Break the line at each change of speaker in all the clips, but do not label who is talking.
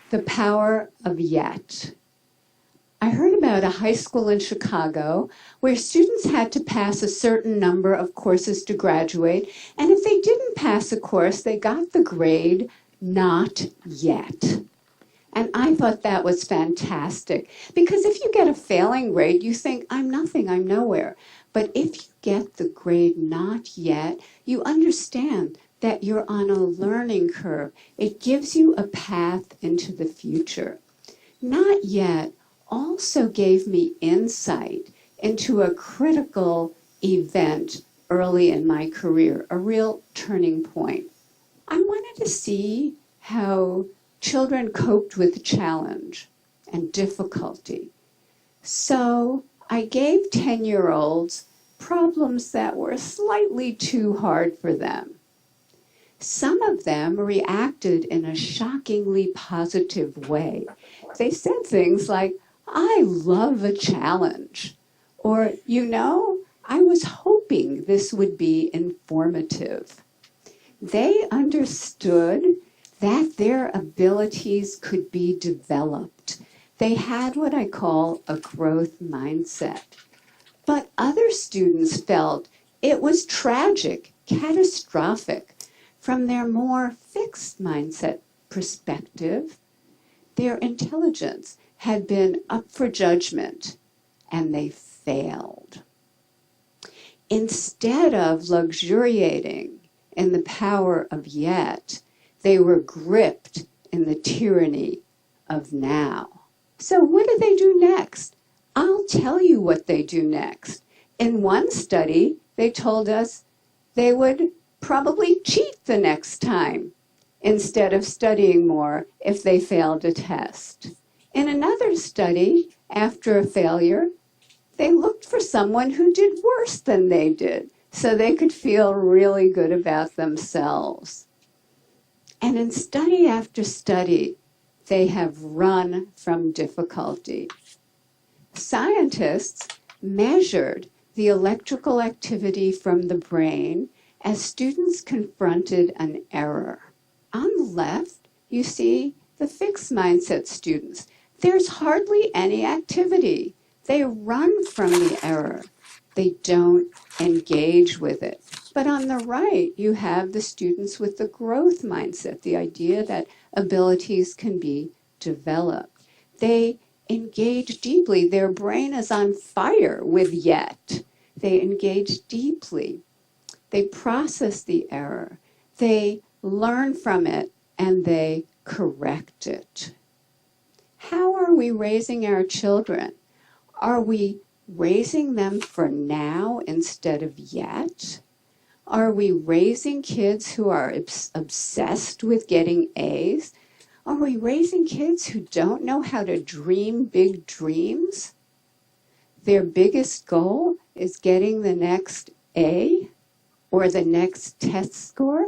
The power of yet. I heard about a high school in Chicago where students had to pass a certain number of courses to graduate, and if they didn't pass a course, they got the grade not yet. And I thought that was fantastic, because if you get a failing grade, you think, I'm nothing, I'm nowhere. But if you get the grade not yet, you understand that you're on a learning curve. It gives you a path into the future. Not yet also gave me insight into a critical event early in my career, a real turning point. I wanted to see how children coped with challenge and difficulty. So I gave 10-year-olds problems that were slightly too hard for them. Some of them reacted in a shockingly positive way. They said things like, I love a challenge. Or, I was hoping this would be informative. They understood that their abilities could be developed. They had what I call a growth mindset. But other students felt it was tragic, catastrophic. From their more fixed mindset perspective, their intelligence had been up for judgment, and they failed. Instead of luxuriating in the power of yet, they were gripped in the tyranny of now. So what do they do next? I'll tell you what they do next. In one study, they told us they would probably cheat the next time instead of studying more if they failed a test. In another study, after a failure, they looked for someone who did worse than they did so they could feel really good about themselves. And in study after study, they have run from difficulty. Scientists measured the electrical activity from the brain as students confronted an error. On the left, you see the fixed mindset students. There's hardly any activity. They run from the error. They don't engage with it. But on the right, you have the students with the growth mindset, the idea that abilities can be developed. They engage deeply. Their brain is on fire with yet. They engage deeply. They process the error. They learn from it, and they correct it. How are we raising our children? Are we raising them for now instead of yet? Are we raising kids who are obsessed with getting A's? Are we raising kids who don't know how to dream big dreams? Their biggest goal is getting the next A or the next test score?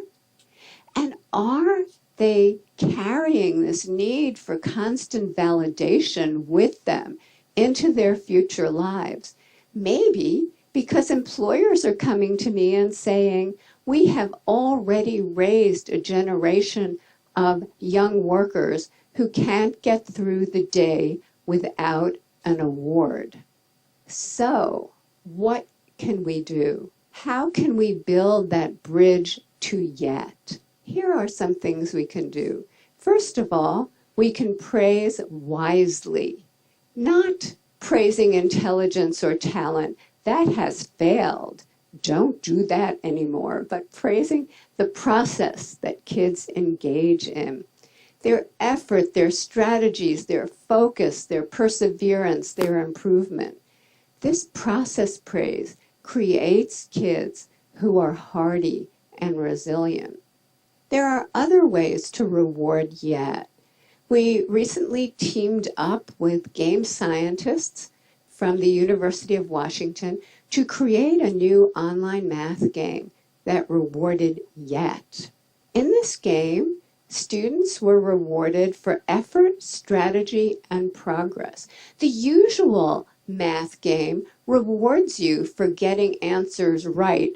And are they carrying this need for constant validation with them into their future lives? Maybe because employers are coming to me and saying, we have already raised a generation of young workers who can't get through the day without an award. So, what can we do? How can we build that bridge to yet? Here are some things we can do. First of all, we can praise wisely, not praising intelligence or talent. That has failed. Don't do that anymore, but praising the process that kids engage in. Their effort, their strategies, their focus, their perseverance, their improvement. This process praise creates kids who are hardy and resilient. There are other ways to reward yet. We recently teamed up with game scientists from the University of Washington to create a new online math game that rewarded yet. In this game, students were rewarded for effort, strategy, and progress. The usual math game rewards you for getting answers right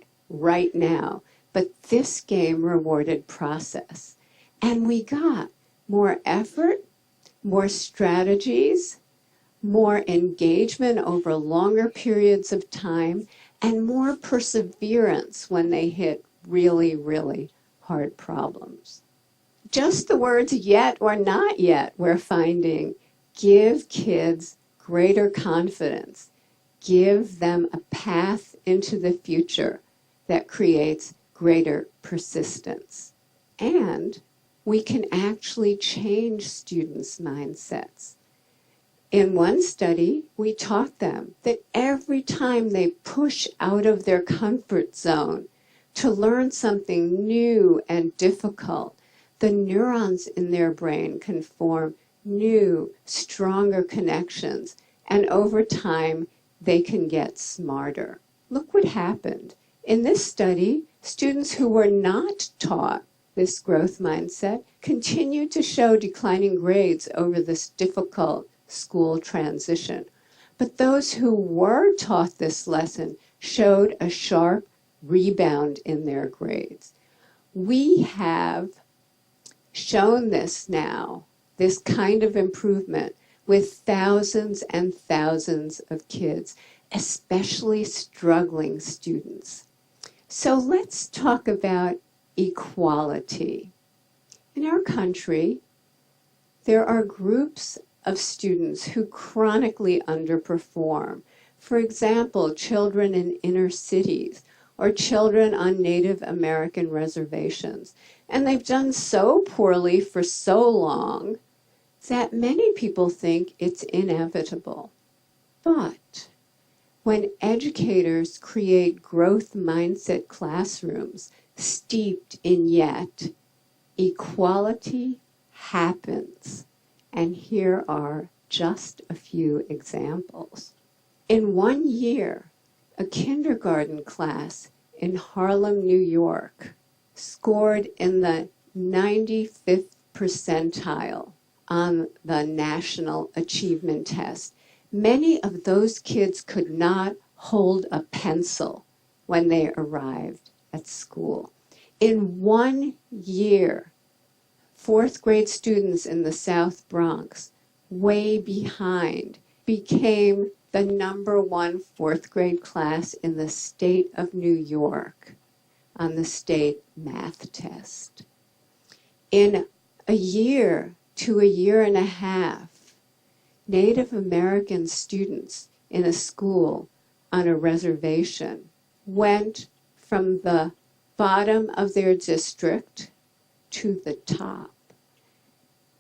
now, but this game rewarded process. And we got more effort, more strategies, more engagement over longer periods of time, and more perseverance when they hit really, really hard problems. Just the words yet or not yet, we're finding, give kids greater confidence, give them a path into the future that creates greater persistence. And we can actually change students' mindsets. In one study, we taught them that every time they push out of their comfort zone to learn something new and difficult, the neurons in their brain can form new, stronger connections, and over time, they can get smarter. Look what happened. In this study, students who were not taught this growth mindset continued to show declining grades over this difficult school transition. But those who were taught this lesson showed a sharp rebound in their grades. We have shown this now, this kind of improvement, with thousands and thousands of kids, especially struggling students. So let's talk about equality. In our country, there are groups of students who chronically underperform. For example, children in inner cities or children on Native American reservations. And they've done so poorly for so long that many people think it's inevitable. But when educators create growth mindset classrooms steeped in yet, equality happens. And here are just a few examples. In 1 year, a kindergarten class in Harlem, New York, scored in the 95th percentile on the National Achievement Test. Many of those kids could not hold a pencil when they arrived at school. In 1 year, fourth grade students in the South Bronx, way behind, became the #1 fourth grade class in the state of New York on the state math test. In a year to a year and a half, Native American students in a school on a reservation went from the bottom of their district to the top.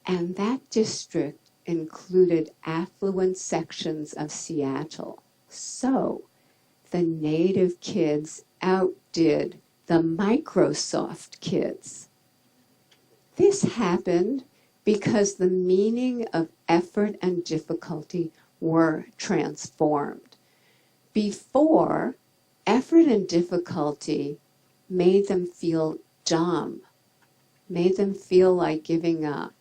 And that district included affluent sections of Seattle. So the Native kids outdid the Microsoft kids. This happened because the meaning of effort and difficulty were transformed. Before, effort and difficulty made them feel dumb, made them feel like giving up.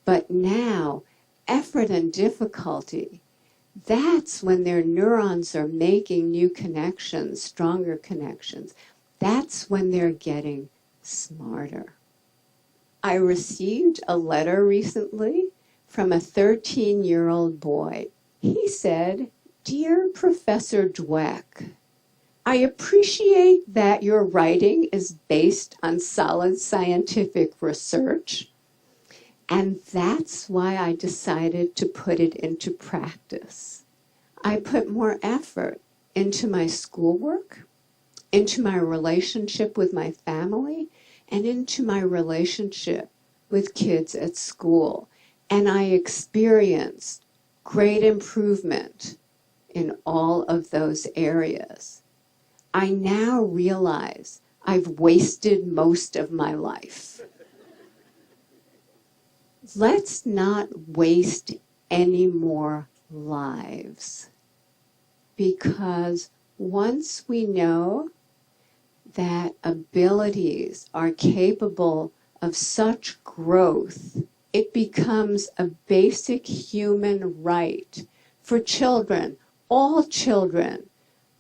But now, effort and difficulty, that's when their neurons are making new connections, stronger connections. That's when they're getting smarter. I received a letter recently from a 13-year-old boy. He said, "Dear Professor Dweck, I appreciate that your writing is based on solid scientific research, and that's why I decided to put it into practice. I put more effort into my schoolwork, into my relationship with my family, and into my relationship with kids at school. And I experienced great improvement in all of those areas. I now realize I've wasted most of my life." Let's not waste any more lives, because once we know that abilities are capable of such growth, it becomes a basic human right for children, all children,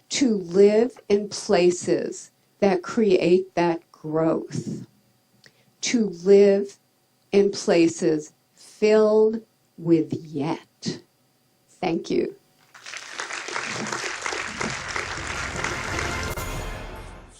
to live in places that create that growth, to live in places filled with yet. Thank you.